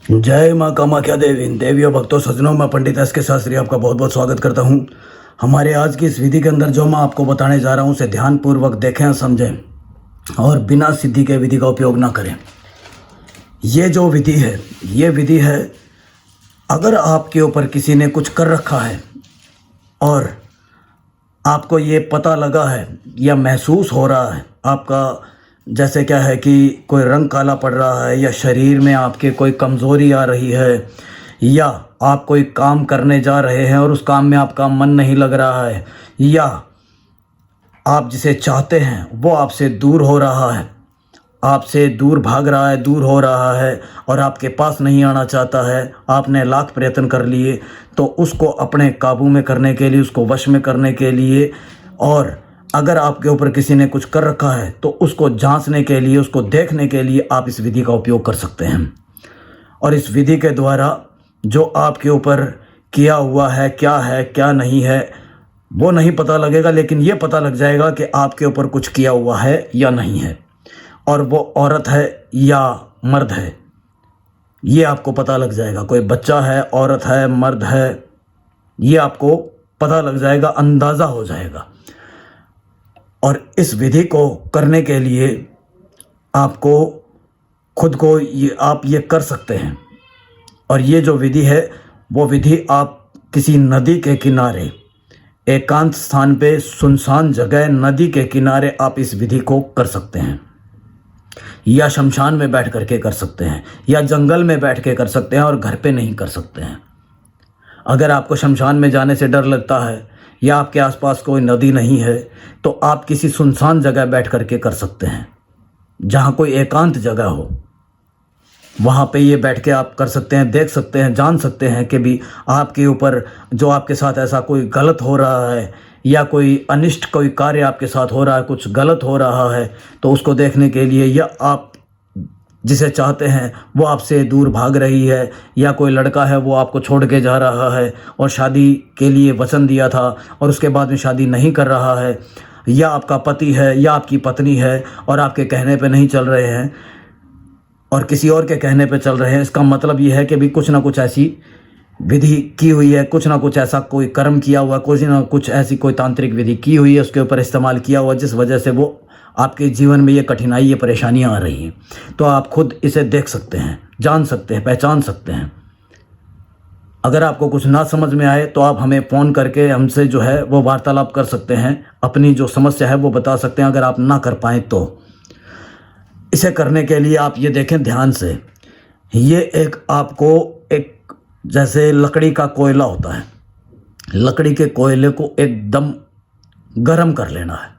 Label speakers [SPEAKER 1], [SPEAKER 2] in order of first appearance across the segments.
[SPEAKER 1] जय माँ कामाख्या देवी देवियों भक्तों सज्जनों, मैं पंडित एस के शास्त्री आपका बहुत बहुत स्वागत करता हूँ। हमारे आज की इस विधि के अंदर जो मैं आपको बताने जा रहा हूँ उसे ध्यानपूर्वक देखें, समझें और बिना सिद्धि के विधि का उपयोग ना करें। ये जो विधि है, ये विधि है अगर आपके ऊपर किसी ने कुछ कर रखा है और आपको ये पता लगा है या महसूस हो रहा है आपका, जैसे क्या है कि कोई रंग काला पड़ रहा है या शरीर में आपके कोई कमज़ोरी आ रही है या आप कोई काम करने जा रहे हैं और उस काम में आपका मन नहीं लग रहा है या आप जिसे चाहते हैं वो आपसे दूर हो रहा है, आपसे दूर भाग रहा है, दूर हो रहा है और आपके पास नहीं आना चाहता है, आपने लाख प्रयत्न कर लिए, तो उसको अपने काबू में करने के लिए, उसको वश में करने के लिए, और अगर आपके ऊपर किसी ने कुछ कर रखा है तो उसको जांचने के लिए, उसको देखने के लिए आप इस विधि का उपयोग कर सकते हैं। और इस विधि के द्वारा जो आपके ऊपर किया हुआ है क्या नहीं है वो नहीं पता लगेगा, लेकिन ये पता लग जाएगा कि आपके ऊपर कुछ किया हुआ है या नहीं है, और वो औरत है या मर्द है ये आपको पता लग जाएगा। कोई बच्चा है, औरत है, मर्द है, ये आपको पता लग जाएगा, अंदाज़ा हो जाएगा। और इस विधि को करने के लिए आपको खुद को आप ये कर सकते हैं। और ये जो विधि है वो विधि आप किसी नदी के किनारे, एकांत स्थान पे, सुनसान जगह, नदी के किनारे आप इस विधि को कर सकते हैं, या शमशान में बैठ करके कर सकते हैं, या जंगल में बैठ के कर सकते हैं, और घर पे नहीं कर सकते हैं। अगर आपको शमशान में जाने से डर लगता है या आपके आसपास कोई नदी नहीं है तो आप किसी सुनसान जगह बैठ करके कर सकते हैं, जहाँ कोई एकांत जगह हो, वहाँ पे ये बैठ के आप कर सकते हैं, देख सकते हैं, जान सकते हैं कि भी आपके ऊपर जो आपके साथ ऐसा कोई गलत हो रहा है या कोई अनिष्ट कोई कार्य आपके साथ हो रहा है, कुछ गलत हो रहा है, तो उसको देखने के लिए, या आप जिसे चाहते हैं वो आपसे दूर भाग रही है, या कोई लड़का है वो आपको छोड़ के जा रहा है और शादी के लिए वचन दिया था और उसके बाद में शादी नहीं कर रहा है, या आपका पति है या आपकी पत्नी है और आपके कहने पे नहीं चल रहे हैं और किसी और के कहने पे चल रहे हैं। इसका मतलब ये है कि भी कुछ ना कुछ ऐसी विधि की हुई है, कुछ ना कुछ ऐसा कोई कर्म किया हुआ, कुछ ना कुछ ऐसी कोई तांत्रिक विधि की हुई है, उसके ऊपर इस्तेमाल किया हुआ, जिस वजह से वो आपके जीवन में ये कठिनाई, ये परेशानियां आ रही हैं। तो आप खुद इसे देख सकते हैं, जान सकते हैं, पहचान सकते हैं। अगर आपको कुछ ना समझ में आए तो आप हमें फ़ोन करके हमसे जो है वो वार्तालाप कर सकते हैं, अपनी जो समस्या है वो बता सकते हैं। अगर आप ना कर पाएँ तो इसे करने के लिए आप ये देखें ध्यान से, ये एक आपको एक जैसे लकड़ी का कोयला होता है, लकड़ी के कोयले को एकदम गरम कर लेना है,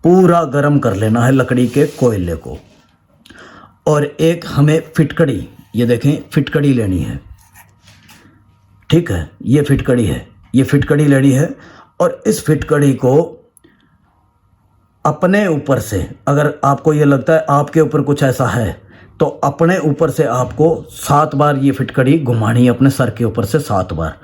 [SPEAKER 1] पूरा गरम कर लेना है लकड़ी के कोयले को। और एक हमें फिटकड़ी, ये देखें फिटकड़ी लेनी है, ठीक है, ये फिटकड़ी है, ये फिटकड़ी लेनी है। और इस फिटकड़ी को अपने ऊपर से, अगर आपको ये लगता है आपके ऊपर कुछ ऐसा है तो अपने ऊपर से आपको 7 बार ये फिटकड़ी घुमानी है, अपने सर के ऊपर से 7 बार।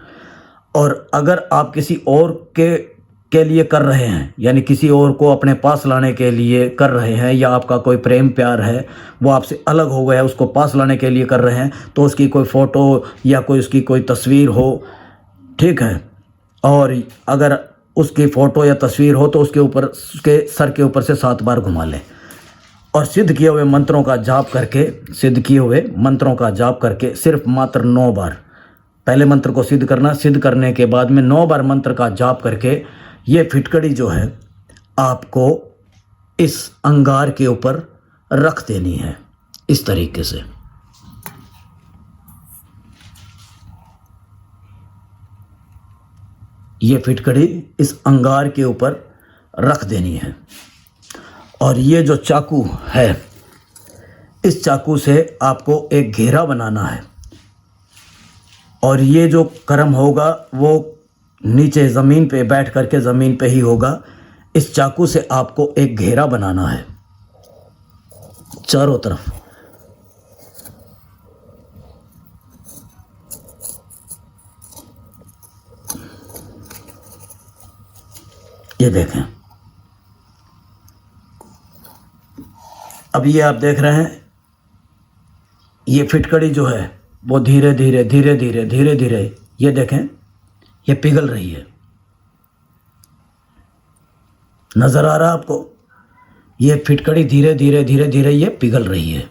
[SPEAKER 1] और अगर आप किसी और के लिए कर रहे हैं, यानी किसी और को अपने पास लाने के लिए कर रहे हैं, या आपका कोई प्रेम प्यार है वो आपसे अलग हो गया है, उसको पास लाने के लिए कर रहे हैं, तो उसकी कोई फ़ोटो या कोई उसकी कोई तस्वीर हो, ठीक है, और अगर उसकी फ़ोटो या तस्वीर हो तो उसके ऊपर, उसके सर के ऊपर से 7 बार घुमा लें। और सिद्ध किए हुए मंत्रों का जाप करके, सिद्ध किए हुए मंत्रों का जाप करके सिर्फ मात्र 9 बार, पहले मंत्र को सिद्ध करना, सिद्ध करने के बाद में 9 बार मंत्र का जाप करके ये फिटकड़ी जो है आपको इस अंगार के ऊपर रख देनी है, इस तरीके से। ये फिटकड़ी इस अंगार के ऊपर रख देनी है। और ये जो चाकू है, इस चाकू से आपको एक घेरा बनाना है, और ये जो कर्म होगा वो नीचे ज़मीन पे बैठ करके, ज़मीन पे ही होगा। इस चाकू से आपको एक घेरा बनाना है चारों तरफ। ये देखें, अब ये आप देख रहे हैं ये फिटकड़ी जो है वो धीरे धीरे धीरे धीरे धीरे धीरे, ये देखें, ये पिघल रही है। नजर आ रहा है आपको? ये फिटकड़ी धीरे धीरे धीरे धीरे ये पिघल रही है।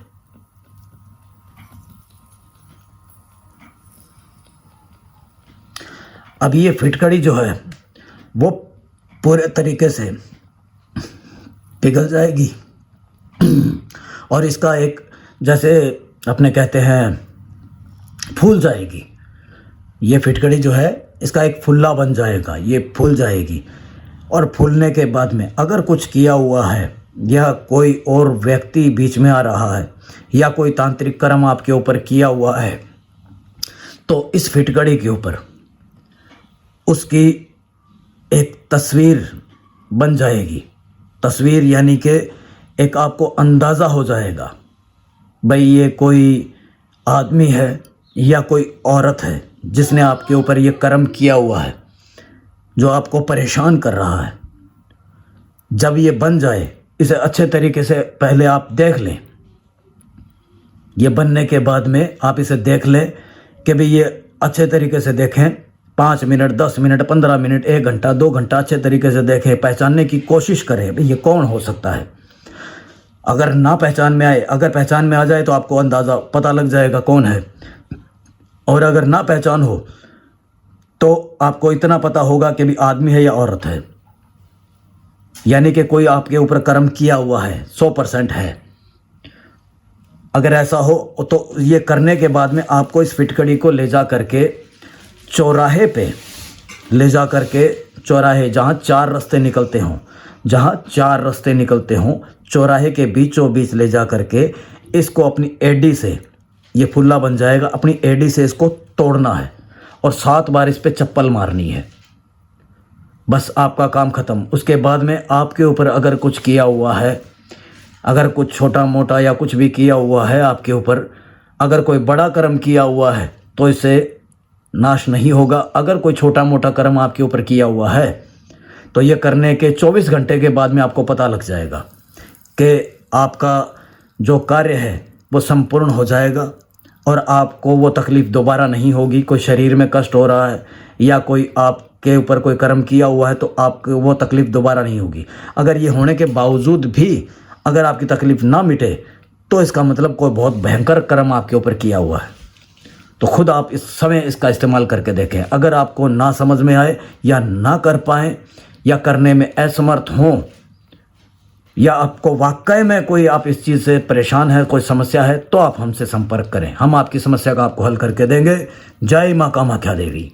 [SPEAKER 1] अब ये फिटकड़ी जो है वो पूरे तरीके से पिघल जाएगी और इसका एक, जैसे अपने कहते हैं, फूल जाएगी। ये फिटकड़ी जो है इसका एक फुल्ला बन जाएगा, ये फूल जाएगी। और फूलने के बाद में अगर कुछ किया हुआ है या कोई और व्यक्ति बीच में आ रहा है या कोई तांत्रिक कर्म आपके ऊपर किया हुआ है, तो इस फिटकड़ी के ऊपर उसकी एक तस्वीर बन जाएगी। तस्वीर यानी कि एक आपको अंदाज़ा हो जाएगा भाई ये कोई आदमी है या कोई औरत है जिसने आपके ऊपर ये कर्म किया हुआ है, जो आपको परेशान कर रहा है। जब ये बन जाए, इसे अच्छे तरीके से पहले आप देख लें। ये बनने के बाद में आप इसे देख लें कि भाई ये अच्छे तरीके से देखें। 5 मिनट, 10 मिनट, 15 मिनट, 1 घंटा, 2 घंटा अच्छे तरीके से देखें। पहचानने की कोशिश करें भाई ये कौन हो सकता है। अगर ना पहचान में आए, अगर पहचान में आ जाए तो आपको अंदाज़ा पता लग जाएगा कौन है। और अगर ना पहचान हो तो आपको इतना पता होगा कि भी आदमी है या औरत है, यानी कि कोई आपके ऊपर कर्म किया हुआ है, 100% है। अगर ऐसा हो तो ये करने के बाद में आपको इस फिटकड़ी को ले जा करके चौराहे पे ले जा करके, चौराहे जहाँ 4 रास्ते निकलते हों, जहाँ 4 रास्ते निकलते हों, चौराहे के बीचों बीच ले जा करके इसको अपनी एडी से, ये फुल्ला बन जाएगा, अपनी एडी से इसको तोड़ना है और 7 बार इस पे चप्पल मारनी है। बस आपका काम ख़त्म। उसके बाद में आपके ऊपर अगर कुछ किया हुआ है, अगर कुछ छोटा मोटा या कुछ भी किया हुआ है आपके ऊपर, अगर कोई बड़ा कर्म किया हुआ है तो इससे नाश नहीं होगा। अगर कोई छोटा मोटा कर्म आपके ऊपर किया हुआ है तो ये करने के 24 घंटे के बाद में आपको पता लग जाएगा कि आपका जो कार्य है वो संपूर्ण हो जाएगा और आपको वो तकलीफ़ दोबारा नहीं होगी। कोई शरीर में कष्ट हो रहा है या कोई आपके ऊपर कोई कर्म किया हुआ है तो आपको वो तकलीफ़ दोबारा नहीं होगी। अगर ये होने के बावजूद भी अगर आपकी तकलीफ़ ना मिटे तो इसका मतलब कोई बहुत भयंकर कर्म आपके ऊपर किया हुआ है। तो खुद आप इस समय इसका इस्तेमाल करके देखें। अगर आपको ना समझ में आए या ना कर पाएँ या करने में असमर्थ हों या आपको वाकई में कोई आप इस चीज़ से परेशान है, कोई समस्या है, तो आप हमसे संपर्क करें। हम आपकी समस्या का आपको हल करके देंगे। जय माँ कामाख्या देवी।